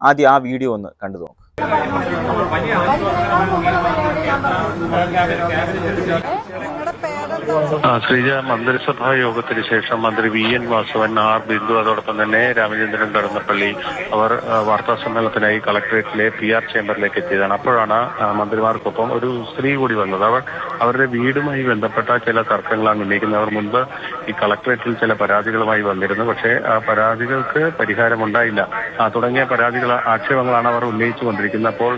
ആദ്യം ആ വീഡിയോ ഒന്ന് കണ്ടു നോക്കാം. ശ്രീജ, മന്ത്രിസഭാ യോഗത്തിന് ശേഷം മന്ത്രി VN വാസവൻ, R ബിന്ദു, അതോടൊപ്പം തന്നെ രാമചന്ദ്രൻ കടന്നപ്പള്ളി അവർ വാർത്താ സമ്മേളനത്തിനായി കളക്ടറേറ്റിലെ PR ചേംബറിലേക്ക് എത്തിയതാണ്. അപ്പോഴാണ് മന്ത്രിമാർക്കൊപ്പം ഒരു സ്ത്രീ കൂടി വന്നത്. അവരുടെ വീടുമായി ബന്ധപ്പെട്ട ചില തർക്കങ്ങളാണ് ഉന്നയിക്കുന്നത്. അവർ മുൻപ് ഈ കളക്ടറേറ്റിൽ ചില പരാതികളുമായി വന്നിരുന്നു. പക്ഷേ ആ പരാതികൾക്ക് പരിഹാരമുണ്ടായില്ല. തുടങ്ങിയ ആക്ഷേപങ്ങളാണ് അവർ ഉന്നയിച്ചു കൊണ്ടിരിക്കുന്നത്. അപ്പോൾ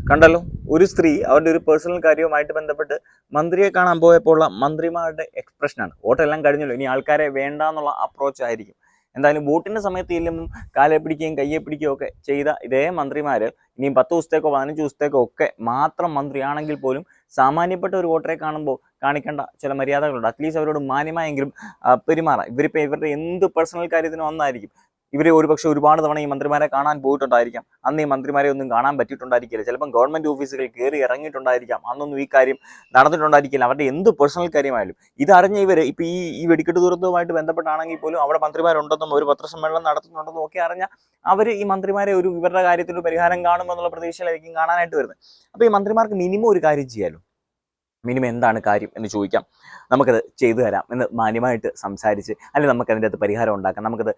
കണ്ടല്ലോ, ഒരു സ്ത്രീ അവരുടെ ഒരു പേഴ്സണൽ കാര്യവുമായിട്ട് ബന്ധപ്പെട്ട് മന്ത്രിയെ കാണാൻ പോയപ്പോൾ മന്ത്രിമാരുടെ എക്സ്പ്രഷനാണ്. വോട്ടെല്ലാം കഴിഞ്ഞല്ലോ, ഇനി ആൾക്കാരെ വേണ്ട എന്നുള്ള അപ്രോച്ച് ആയിരിക്കും. എന്തായാലും വോട്ടിൻ്റെ സമയത്ത് ചെല്ലുമ്പം കാലെ പിടിക്കുകയും കയ്യെ പിടിക്കുകയും ഒക്കെ ചെയ്ത ഇതേ മന്ത്രിമാർ ഇനിയും 10 ദിവസത്തേക്കോ 15 ദിവസത്തേക്കോ ഒക്കെ മാത്രം മന്ത്രിയാണെങ്കിൽ പോലും സാമാന്യപ്പെട്ട ഒരു വോട്ടറെ കാണുമ്പോൾ കാണിക്കേണ്ട ചില മര്യാദകളുണ്ട്. അറ്റ്ലീസ്റ്റ് അവരോട് മാന്യമായെങ്കിലും പെരുമാറാം. ഇവരിപ്പോൾ ഇവരുടെ എന്ത് പേഴ്സണൽ കാര്യത്തിനും വന്നായിരിക്കും. ഇവർ ഒരുപക്ഷെ ഒരുപാട് തവണ ഈ മന്ത്രിമാരെ കാണാൻ പോയിട്ടുണ്ടായിരിക്കാം. അന്ന് ഈ മന്ത്രിമാരെ ഒന്നും കാണാൻ പറ്റിയിട്ടുണ്ടായിരിക്കില്ല. ചിലപ്പം ഗവൺമെൻറ് ഓഫീസുകൾ കയറി ഇറങ്ങിയിട്ടുണ്ടായിരിക്കാം. അന്നൊന്നും ഈ കാര്യം നടന്നിട്ടുണ്ടായിരിക്കില്ല. അവരുടെ എന്ത് പേഴ്സണൽ കാര്യമായാലും ഇതറിഞ്ഞ ഇവർ ഇപ്പോൾ ഈ വെടിക്കെട്ട് ദുരന്തവുമായിട്ട് ബന്ധപ്പെട്ടാണെങ്കിൽ പോലും അവിടെ മന്ത്രിമാരുണ്ടെന്നും ഒരു പത്രസമ്മേളനം നടത്തുന്നുണ്ടെന്നും ഒക്കെ അറിഞ്ഞാൽ അവർ ഈ മന്ത്രിമാരെ ഇവരുടെ കാര്യത്തിൽ ഒരു പരിഹാരം കാണുമെന്നുള്ള പ്രതീക്ഷയിലായിരിക്കും കാണാനായിട്ട് വരുന്നത്. അപ്പോൾ ഈ മന്ത്രിമാർക്ക് മിനിമം ഒരു കാര്യം ചെയ്യാമല്ലോ. മിനിമം എന്താണ് കാര്യം എന്ന് ചോദിക്കാം, നമുക്കത് ചെയ്തു തരാം എന്ന് മാന്യമായിട്ട് സംസാരിച്ച്, അല്ലെങ്കിൽ നമുക്കതിൻ്റെ അകത്ത് പരിഹാരം ഉണ്ടാക്കാം, നമുക്കത്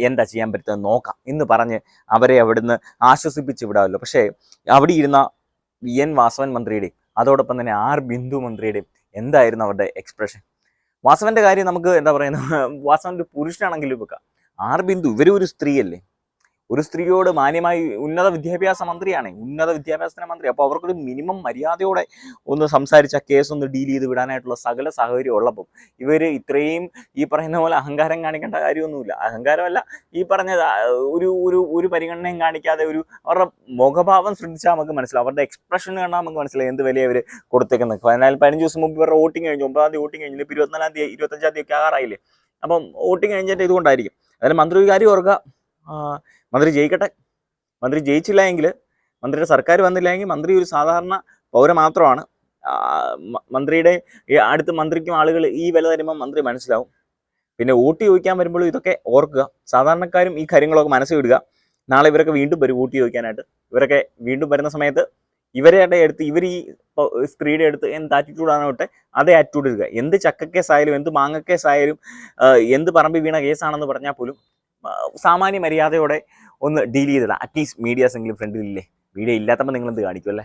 എന്താ ചെയ്യാൻ പറ്റുന്നത് നോക്കാം എന്ന് പറഞ്ഞ് അവരെ അവിടുന്ന് ആശ്വസിപ്പിച്ച് വിടാമല്ലോ. പക്ഷേ അവിടെ ഇരുന്ന VN വാസവൻ മന്ത്രിയുടെയും അതോടൊപ്പം തന്നെ R ബിന്ദു മന്ത്രിയുടെയും എന്തായിരുന്നു അവരുടെ എക്സ്പ്രഷൻ? വാസവൻ്റെ കാര്യം നമുക്ക് എന്താ പറയുന്നത്, വാസവൻ ഒരു പുരുഷനാണെങ്കിലും വെക്കാം. R ബിന്ദു ഇവരൊരു സ്ത്രീയല്ലേ, ഒരു സ്ത്രീയോട് മാന്യമായി, ഉന്നത വിദ്യാഭ്യാസ മന്ത്രിയാണ്, ഉന്നത വിദ്യാഭ്യാസത്തിൻ്റെ മന്ത്രി. അപ്പോൾ അവർക്കൊരു മിനിമം മര്യാദയോടെ ഒന്ന് സംസാരിച്ച കേസ് ഒന്ന് ഡീൽ ചെയ്ത് വിടാനായിട്ടുള്ള സകല സാഹചര്യം ഉള്ളപ്പം ഇവർ ഇത്രയും ഈ പറയുന്ന പോലെ അഹങ്കാരം കാണിക്കേണ്ട കാര്യമൊന്നുമില്ല. അഹങ്കാരമല്ല, ഈ പറഞ്ഞ ഒരു പരിഗണനയും കാണിക്കാതെ അവരുടെ മുഖഭാവം ശ്രദ്ധിച്ചാൽ നമുക്ക് മനസ്സിലാവും, അവരുടെ എക്സ്പ്രഷൻ കണ്ടാൽ നമുക്ക് മനസ്സിലാവും എന്ത് വില അവർ കൊടുത്തേക്കുന്നത്. 15 ദിവസം മുമ്പ് ഇവരുടെ വോട്ടിംഗ് കഴിഞ്ഞു, 9-ാം തീയതി വോട്ടിംഗ് കഴിഞ്ഞു, ഇപ്പോൾ 24-ാം തീയതി 25-ാം തീയതി ഒക്കെ ആറായില്ലേ. അപ്പം വോട്ടിംഗ് കഴിഞ്ഞിട്ട് ഇതുകൊണ്ടായിരിക്കും. അതിന് മന്ത്രി ഒരു കാര്യം ഓർക്കുക, മന്ത്രി ജയിക്കട്ടെ. മന്ത്രി ജയിച്ചില്ല എങ്കിൽ, മന്ത്രിയുടെ സർക്കാർ വന്നില്ല എങ്കിൽ മന്ത്രി ഒരു സാധാരണ പൗരൻ മാത്രമാണ്. മന്ത്രിയുടെ അടുത്ത് മന്ത്രിക്കും ആളുകൾ ഈ വില തരുമ്പോൾ മന്ത്രി മനസ്സിലാവും. പിന്നെ വോട്ട് ചോദിക്കാൻ വരുമ്പോഴും ഇതൊക്കെ ഓർക്കുക. സാധാരണക്കാരും ഈ കാര്യങ്ങളൊക്കെ മനസ്സിൽ വിടുക. നാളെ ഇവരൊക്കെ വീണ്ടും വരും വോട്ട് ചോദിക്കാനായിട്ട്. ഇവരൊക്കെ വീണ്ടും വരുന്ന സമയത്ത് ഇവരുടെ അടുത്ത് ഈ സ്ത്രീയുടെ അടുത്ത് എന്ത് ആറ്റിറ്റ്യൂഡാണോ ഇട്ടെ അതേ ആറ്റിറ്റ്യൂഡ് എടുക്കുക. എന്ത് ചക്കക്കേസായാലും എന്ത് മാങ്ങക്കേസായാലും എന്ത് പറമ്പ് വീണ കേസാണെന്ന് പറഞ്ഞാൽ പോലും സാമാന്യ മര്യാദയോടെ ഒന്ന് ഡീൽ ചെയ്തിടാം. അറ്റ്ലീസ്റ്റ് മീഡിയാസ് എങ്കിലും ഫ്രണ്ടിലില്ലേ. മീഡിയ ഇല്ലാത്തപ്പോൾ നിങ്ങളെന്ത് കാണിക്കും അല്ലേ?